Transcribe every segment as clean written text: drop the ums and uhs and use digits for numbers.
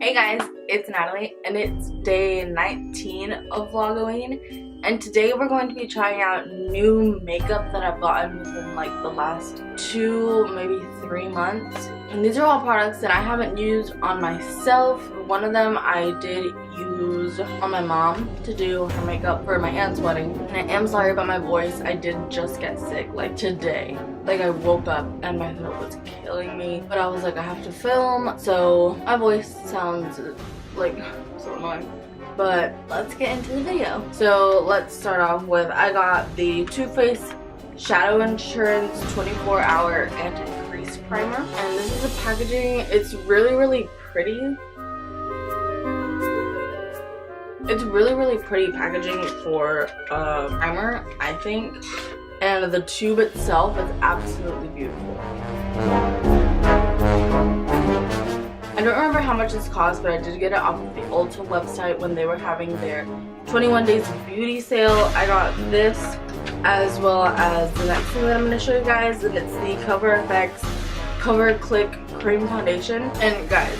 Hey guys, it's Natalie and it's day 19 of Vlogoween, and today we're going to be trying out new makeup that I've gotten within like the last 2, maybe 3 months. And these are all products that I haven't used on myself. One of them I did use on my mom to do her makeup for my aunt's wedding. And I am sorry about my voice. I did just get sick like today. Like I woke up and my throat was killing me. But I was like, I have to film. So my voice sounds like so annoying. But let's get into the video. So let's start off with, I got the Too Faced Shadow Insurance 24-Hour Anti-Crease Primer. And this is the packaging. It's really pretty. It's really pretty packaging for a primer, I think. And the tube itself is absolutely beautiful. I don't remember how much this cost, but I did get it off of the Ulta website when they were having their 21 days of beauty sale. I got this as well as the next thing that I'm going to show you guys, and it's the Cover FX Cover Click Cream Foundation. And guys,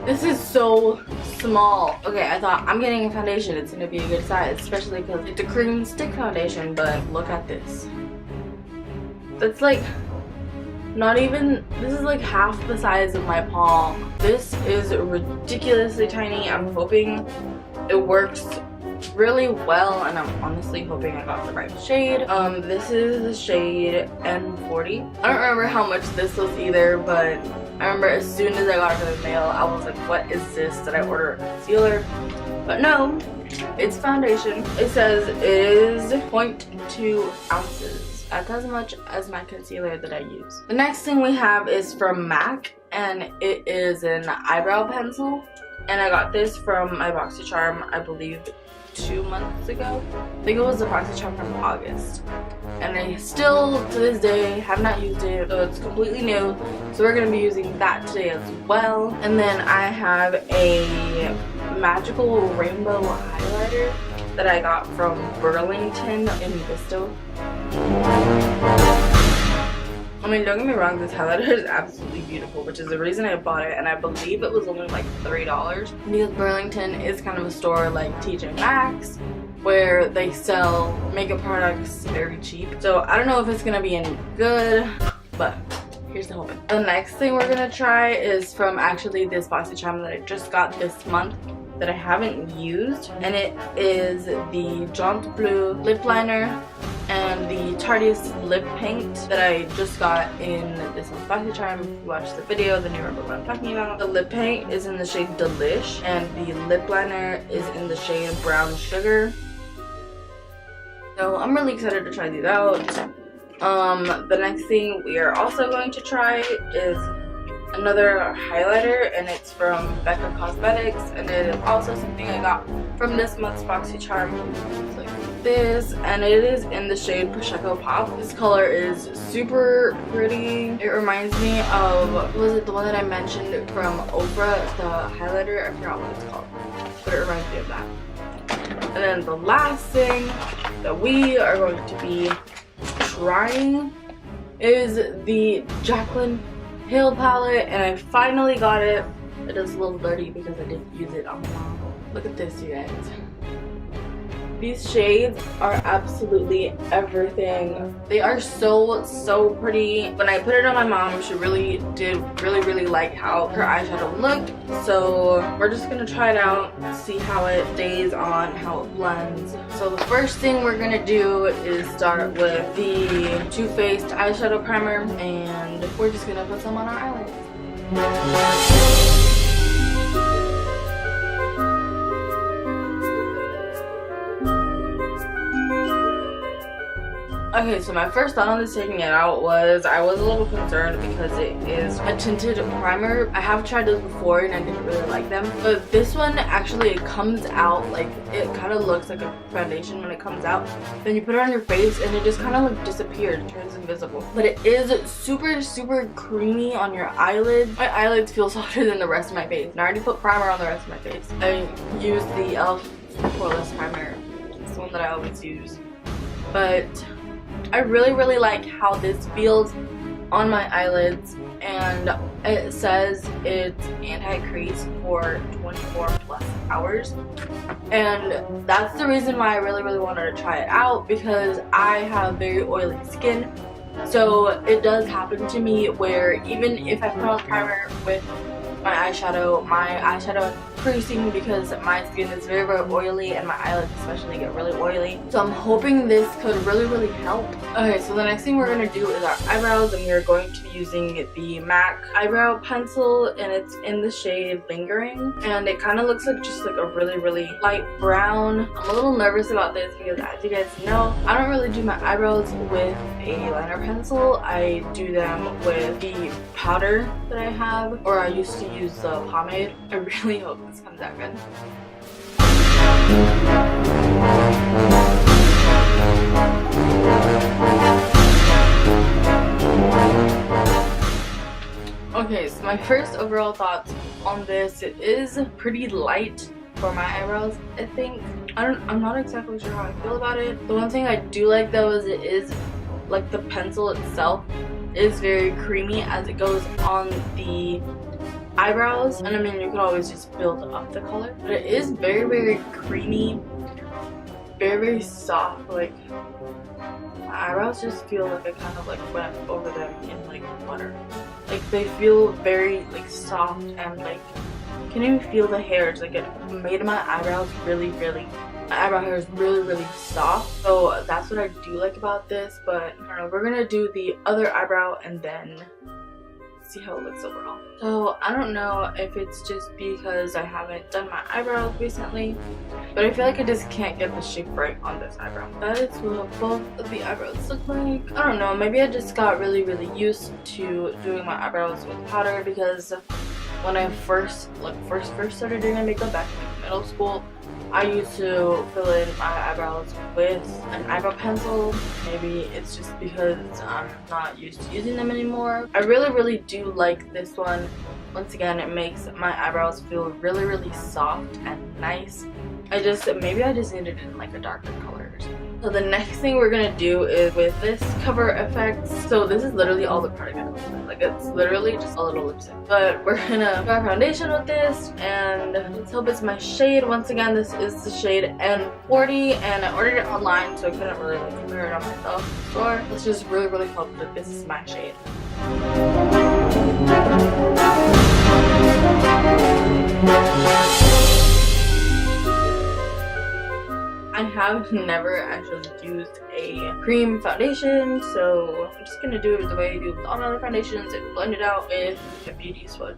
this is so small. Okay, I thought I'm getting a foundation, it's going to be a good size, especially because it's a cream stick foundation, but look at this. That's like not even, this is like half the size of my palm. This is ridiculously tiny. I'm hoping it works really well, and I'm honestly hoping I got the right shade. This is the shade N40. I don't remember how much this was either, but I remember as soon as I got it in the mail, I was like, what is this? Did I order a concealer? But no, it's foundation. It says it is 0.2 ounces. That's as much as my concealer that I use. The next thing we have is from MAC, and it is an eyebrow pencil. And I got this from my BoxyCharm, I believe 2 months ago. I think it was the BoxyCharm from August. And I still, to this day, have not used it, so it's completely new. So we're going to be using that today as well. And then I have a magical rainbow highlighter that I got from Burlington in Visto. I mean, don't get me wrong, this highlighter is absolutely beautiful, which is the reason I bought it, and I believe it was only like $3 because Burlington is kind of a store like TJ Maxx where they sell makeup products very cheap. So I don't know if it's gonna be any good, but here's the hoping. The next thing we're gonna try is from actually this BoxyCharm that I just got this month that I haven't used, and it is the Jaunt Bleu lip liner and the Tarteist lip paint that I just got in this month's BoxyCharm. If you watched the video, then you remember what I'm talking about. The lip paint is in the shade Delish, and the lip liner is in the shade Brown Sugar. So I'm really excited to try these out. The next thing we are also going to try is another highlighter, and it's from Becca Cosmetics, and it is also something I got from this month's BoxyCharm. It's like this, and it is in the shade Prosecco Pop. This color is super pretty. It reminds me of, was it the one that I mentioned from Oprah, the highlighter? I forgot what it's called, but it reminds me of that. And then the last thing that we are going to be trying is the Jaclyn Hill palette, and I finally got it. It is a little dirty because I didn't use it on my mom. Look at this, you guys. These shades are absolutely everything. They are so pretty. When I put it on my mom, she really did really like how her eyeshadow looked. So we're just gonna try it out, see how it stays on, how it blends. So the first thing we're gonna do is start with the Too Faced eyeshadow primer, and we're just gonna put some on our eyelids. Okay, so my first thought on this taking it out was I was a little concerned because it is a tinted primer. I have tried those before and I didn't really like them, but this one actually, it comes out like, it kind of looks like a foundation when it comes out. Then you put it on your face and it just kind of like disappears, it turns invisible. But it is super creamy on your eyelids. My eyelids feel softer than the rest of my face, and I already put primer on the rest of my face. I used the e.l.f. poreless primer. It's the one that I always use. But I really like how this feels on my eyelids, and it says it's anti-crease for 24 plus hours. And that's the reason why I really wanted to try it out, because I have very oily skin. So it does happen to me where even if I put on primer with my eyeshadow is creasing because my skin is very oily, and my eyelids especially get really oily. So I'm hoping this could really help. Okay, so the next thing we're going to do is our eyebrows, and we're going to be using the MAC eyebrow pencil, and it's in the shade Lingering, and it kind of looks like just like a really light brown. I'm a little nervous about this because, as you guys know, I don't really do my eyebrows with a liner pencil. I do them with the powder that I have, or I used to use the pomade. I really hope this comes out good. Okay, so my first overall thoughts on this, it is pretty light for my eyebrows, I think. I'm not exactly sure how I feel about it. The one thing I do like though is it is like the pencil itself is very creamy as it goes on the eyebrows, and I mean you could always just build up the color, but it is very creamy, very soft. Like my eyebrows just feel like I kind of like went over them in like butter. Like they feel very like soft, and like you can even feel the hairs. Like it made my eyebrows my eyebrow hair is really soft. So that's what I do like about this. But I don't know, we're gonna do the other eyebrow and then see how it looks overall. So I don't know if it's just because I haven't done my eyebrows recently, but I feel like I just can't get the shape right on this eyebrow. That is what both of the eyebrows look like. I don't know, maybe I just got really used to doing my eyebrows with powder, because when I first started doing my makeup back in middle school, I used to fill in my eyebrows with an eyebrow pencil. Maybe it's just because I'm not used to using them anymore. I really do like this one. Once again, it makes my eyebrows feel really soft and nice. Maybe I just needed it in like a darker color or something. So the next thing we're gonna do is with this cover effect. So this is literally all the product I have. Like it's literally just a little lipstick. But we're gonna do our foundation with this, and let's hope it's my shade. Once again, this is the shade N40, and I ordered it online, so I couldn't really like compare it on myself in the store. Let's just really hope that this is my shade. I have never actually used a cream foundation, so I'm just gonna do it the way I do with all my other foundations and blend it out with a beauty sponge.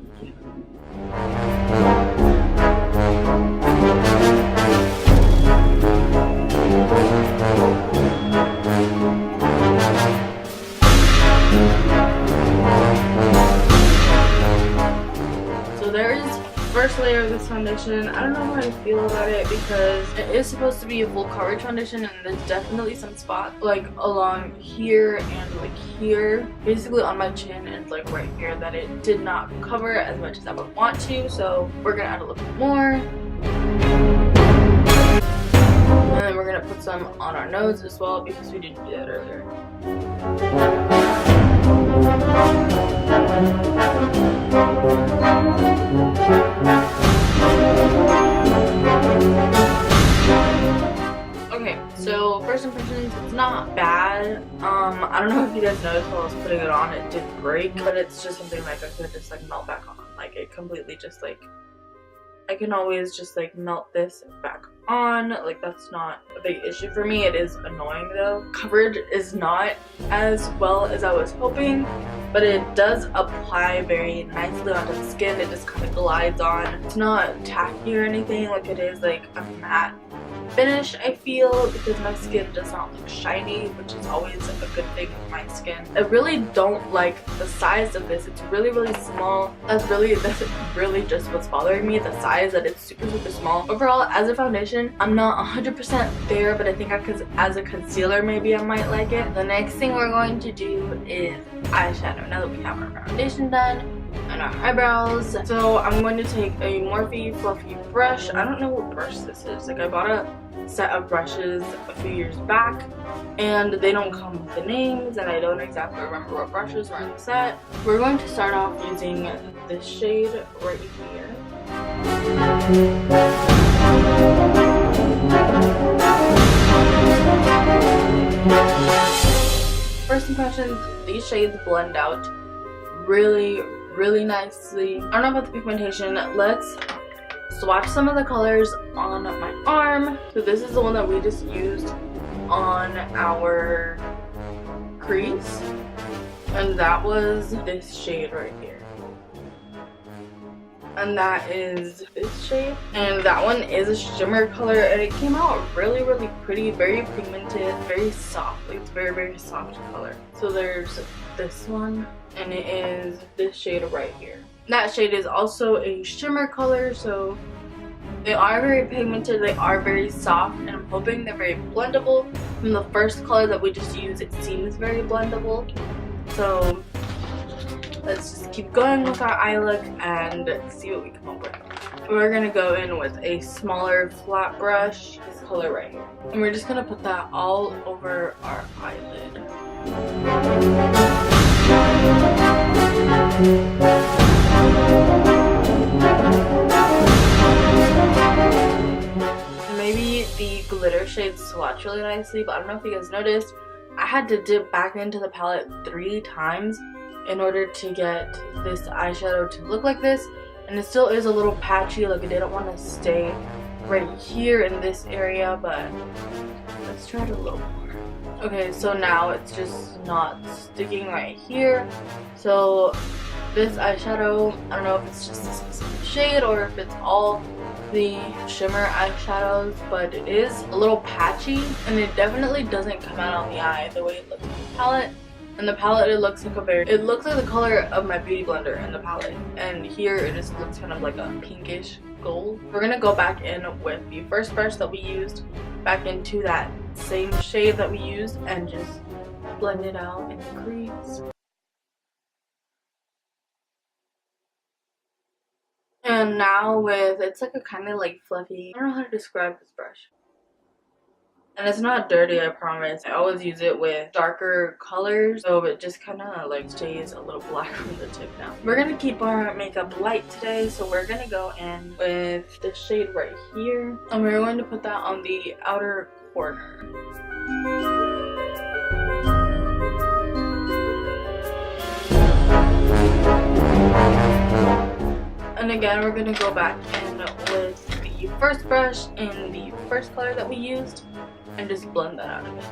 So there is first layer of this foundation. I don't know how I feel about it, because it is supposed to be a full coverage foundation, and there's definitely some spots like along here and like here, basically on my chin and like right here, that it did not cover as much as I would want to. So we're gonna add a little bit more, and then we're gonna put some on our nose as well, because we didn't do that earlier. Okay, so first impressions, it's not bad. I don't know if you guys noticed while I was putting it on, it did break, but it's just something like I could just like melt back on. Like it completely just like, I can always just like melt this back on. Like that's not a big issue for me. It is annoying though. Coverage is not as well as I was hoping, but it does apply very nicely onto the skin. It just kind of glides on. It's not tacky or anything like it is like a matte finish, I feel, because my skin does not look shiny, which is always a good thing with my skin. I really don't like the size of this. It's really small. That's really just what's bothering me, the size, that it's super small. Overall, as a foundation, I'm not 100% there, but I think as a concealer maybe I might like it. The next thing we're going to do is eyeshadow. Now that we have our foundation done, and our eyebrows. So I'm going to take a Morphe fluffy brush. I don't know what brush this is. Like, I bought a set of brushes a few years back and they don't come with the names, and I don't exactly remember what brushes were in the set. We're going to start off using this shade right here. First impressions, these shades blend out really nicely. I don't know about the pigmentation. Let's swatch some of the colors on my arm. So this is the one that we just used on our crease, and that was this shade right here, and that is this shade, and that one is a shimmer color, and it came out really pretty, very pigmented, very soft. Like, it's very soft color. So there's this one, and it is this shade right here. That shade is also a shimmer color, so they are very pigmented, they are very soft, and I'm hoping they're very blendable. From the first color that we just used, it seems very blendable. So let's just keep going with our eye look and see what we come up with. We're gonna go in with a smaller flat brush, this color right here, and we're just gonna put that all over our eyelid. Maybe the glitter shades swatch really nicely, but I don't know if you guys noticed, I had to dip back into the palette 3 times in order to get this eyeshadow to look like this, and it still is a little patchy. Like, I didn't want to stay right here in this area, but let's try it a little more. Okay, so now it's just not sticking right here. So this eyeshadow, I don't know if it's just a specific shade or if it's all the shimmer eyeshadows, but it is a little patchy, and it definitely doesn't come out on the eye the way it looks in the palette. In the palette, it looks like it looks like the color of my beauty blender in the palette, and here it just looks kind of like a pinkish gold. We're gonna go back in with the first brush that we used, back into that same shade that we used, and just blend it out in the crease. And now with, it's like a kind of like fluffy, I don't know how to describe this brush. And it's not dirty, I promise. I always use it with darker colors, so it just kind of like stays a little black from the tip now. We're gonna keep our makeup light today, so we're gonna go in with this shade right here, and we're going to put that on the outer corner. And again, we're gonna go back in with the first brush in the first color that we used and just blend that out a bit.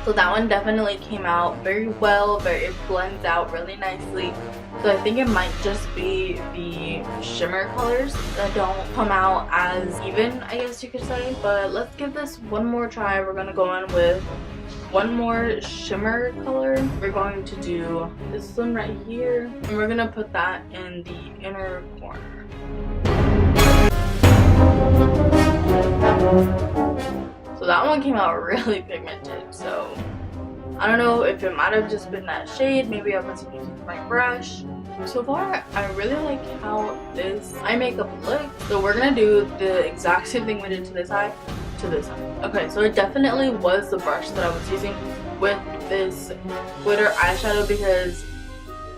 So that one definitely came out very well, it blends out really nicely. So I think it might just be the shimmer colors that don't come out as even, I guess you could say. But let's give this one more try. We're gonna go in with one more shimmer color. We're going to do this one right here, and we're gonna put that in the inner corner. So that one came out really pigmented, so I don't know if it might have just been that shade. Maybe I wasn't using my brush. So far, I really like how this eye makeup looks. So we're gonna do the exact same thing we did to this eye, to this eye. Okay, so it definitely was the brush that I was using with this glitter eyeshadow, because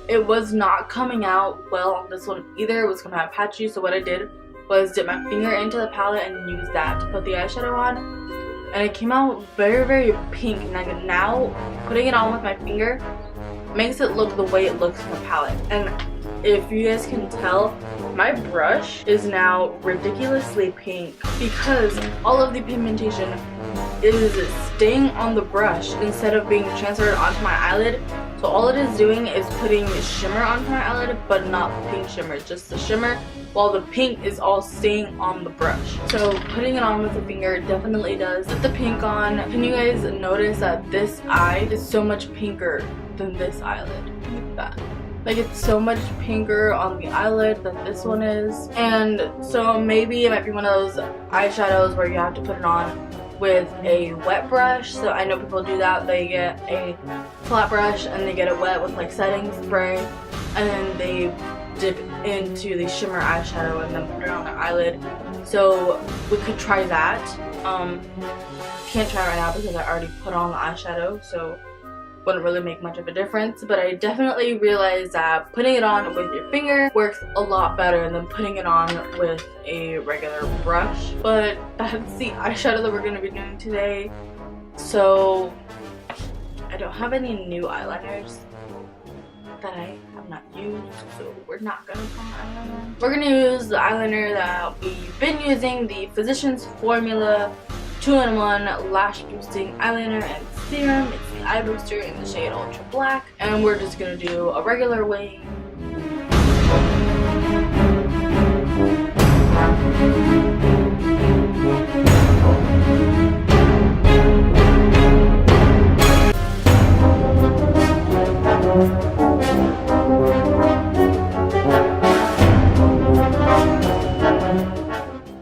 it was not coming out well on this one either. It was coming out patchy, so what I did was dip my finger into the palette and use that to put the eyeshadow on. And it came out very pink, and now putting it on with my finger makes it look the way it looks in the palette. And if you guys can tell, my brush is now ridiculously pink because all of the pigmentation is staying on the brush instead of being transferred onto my eyelid. So all it is doing is putting shimmer onto my eyelid, but not pink shimmer, just the shimmer, while the pink is all staying on the brush. So putting it on with the finger definitely does put the pink on. Can you guys notice that this eye is so much pinker than this eyelid? Like that. Like, it's so much pinker on the eyelid than this one is. And so maybe it might be one of those eyeshadows where you have to put it on with a wet brush. So I know people do that. They get a flat brush and they get it wet with like setting spray and they dip into the shimmer eyeshadow and then put it on the eyelid. So we could try that. Can't try it right now because I already put on the eyeshadow, so wouldn't really make much of a difference. But I definitely realized that putting it on with your finger works a lot better than putting it on with a regular brush. But that's the eyeshadow that we're going to be doing today. So I don't have any new eyeliners that I have not used, so we're not gonna put on eyeliner. We're gonna use the eyeliner that we've been using, the Physicians Formula 2-in-1 Lash Boosting Eyeliner and Serum. It's the Eye Booster in the shade Ultra Black, and we're just gonna do a regular wing.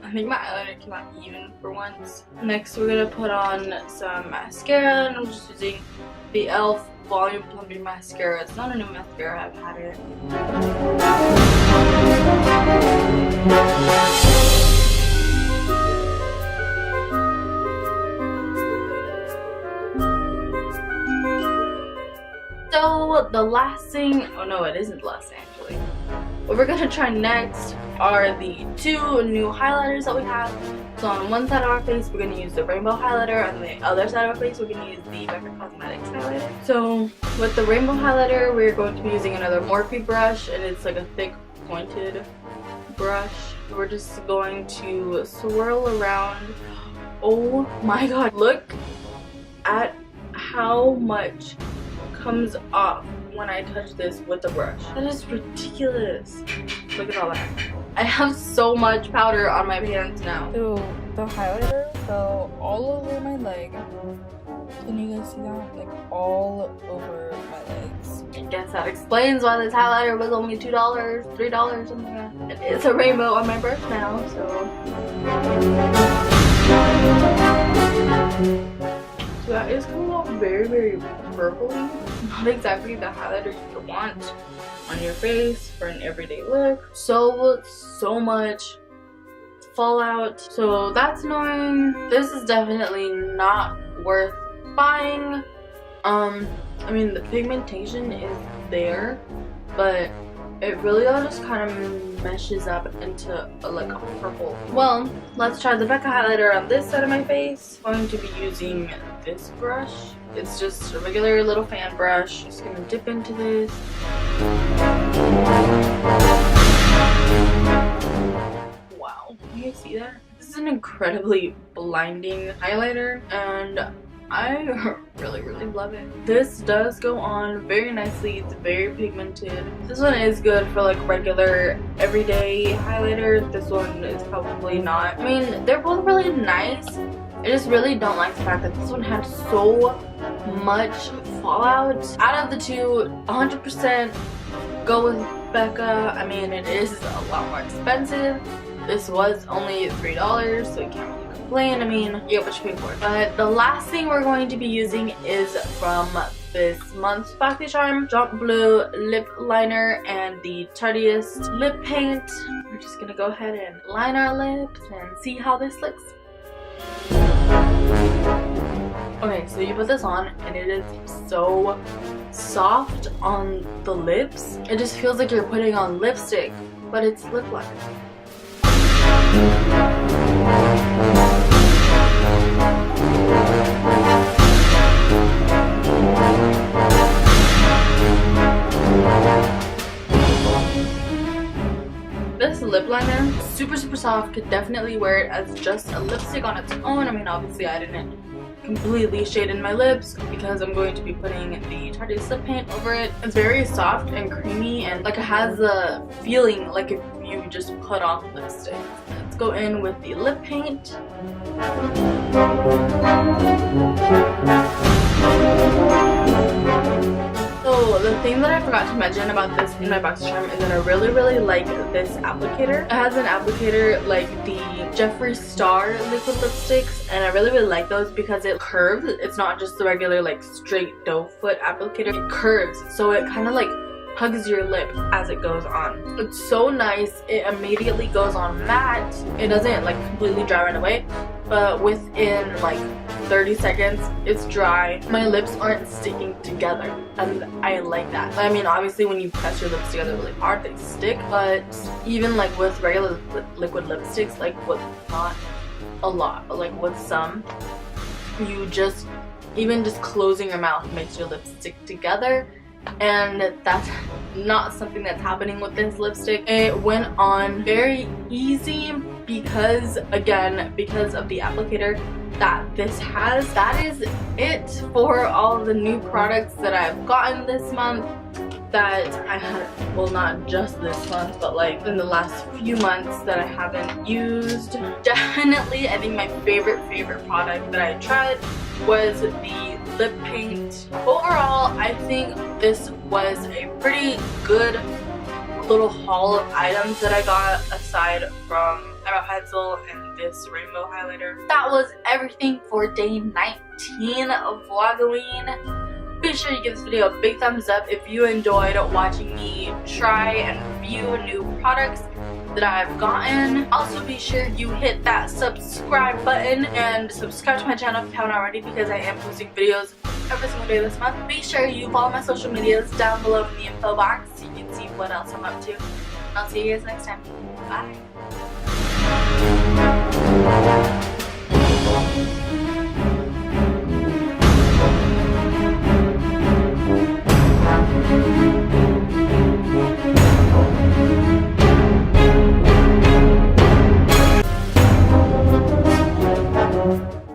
I think my eyeliner came out even for once. Next, we're gonna put on some mascara, and I'm just using the e.l.f. Volume Plumping Mascara. It's not a new mascara, I've had it. So the last thing, oh no, it isn't the last thing actually. What we're gonna try next are the two new highlighters that we have. So on one side of our face, we're gonna use the rainbow highlighter, and on the other side of our face, we're gonna use the Becca Cosmetics highlighter. So with the rainbow highlighter, we're going to be using another Morphe brush, and it's like a thick pointed brush. We're just going to swirl around. Oh my god, look at how much comes off when I touch this with the brush. That is ridiculous. Look at all that. I have so much powder on my hands now. So the highlighter fell all over my leg. Can you guys see that? Like all over my legs. I guess that explains why this highlighter was only $2, $3, something like that. It's a rainbow on my brush now, so that is coming out very, very purpley. Not exactly the highlighter you want on your face for an everyday look. So much fallout. So that's annoying. This is definitely not worth buying. I mean, the pigmentation is there, but it really all just kind of meshes up into like a purple. Well, let's try the Becca highlighter on this side of my face. I'm going to be using this brush. It's just a regular little fan brush. Just gonna dip into this. Wow, can you see that? This is an incredibly blinding highlighter, and I really love it. This does go on very nicely. It's very pigmented. This one is good for like regular everyday highlighter. This one is probably not. I mean, they're both really nice. I just really don't like the fact that this one had so much fallout. Out of the two, 100% go with Becca. I mean, it is a lot more expensive. This was only $3, so you can't really complain. I mean, you get what you pay for. But the last thing we're going to be using is from this month's Boxy Charm Jump Blue Lip Liner and the Tardiest Lip Paint. We're just gonna go ahead and line our lips and see how this looks. Okay, so you put this on and it is so soft on the lips. It just feels like you're putting on lipstick, but it's lip liner. This lip liner, super soft, could definitely wear it as just a lipstick on its own. I mean, obviously I didn't completely shade in my lips because I'm going to be putting the Tardiest lip paint over it. It's very soft and creamy, and like it has a feeling like if you just put on lipstick. Let's go in with the lip paint. So the thing that I forgot to mention about this in my Boxy Charm is that I really like this applicator. It has an applicator like the Jeffree Star liquid lipsticks, and I really like those because it curves. It's not just the regular like straight doe foot applicator. It curves, so it kind of like hugs your lip as it goes on. It's so nice. It immediately goes on matte. It doesn't like completely dry right away, but within like 30 seconds it's dry. My lips aren't sticking together, and I like that. I mean, obviously when you press your lips together really hard they stick, but even like with regular liquid lipsticks, like with not a lot, but like with some, you just, even just closing your mouth makes your lips stick together, and that's not something that's happening with this lipstick. It went on very easy because, again, because of the applicator that this has. That is it for all the new products that I've gotten this month, that I had, well, not just this month, but like in the last few months that I haven't used. Definitely, I think my favorite product that I tried was the lip paint. Overall, I think this was a pretty good little haul of items that I got, aside from eyebrow pencil and this rainbow highlighter. That was everything for day 19 of Vlogoween. Be sure you give this video a big thumbs up if you enjoyed watching me try and review new products that I've gotten. Also, be sure you hit that subscribe button and subscribe to my channel if you haven't already, because I am posting videos every single day this month. Be sure you follow my social medias down below in the info box so you can see what else I'm up to. And I'll see you guys next time. Bye!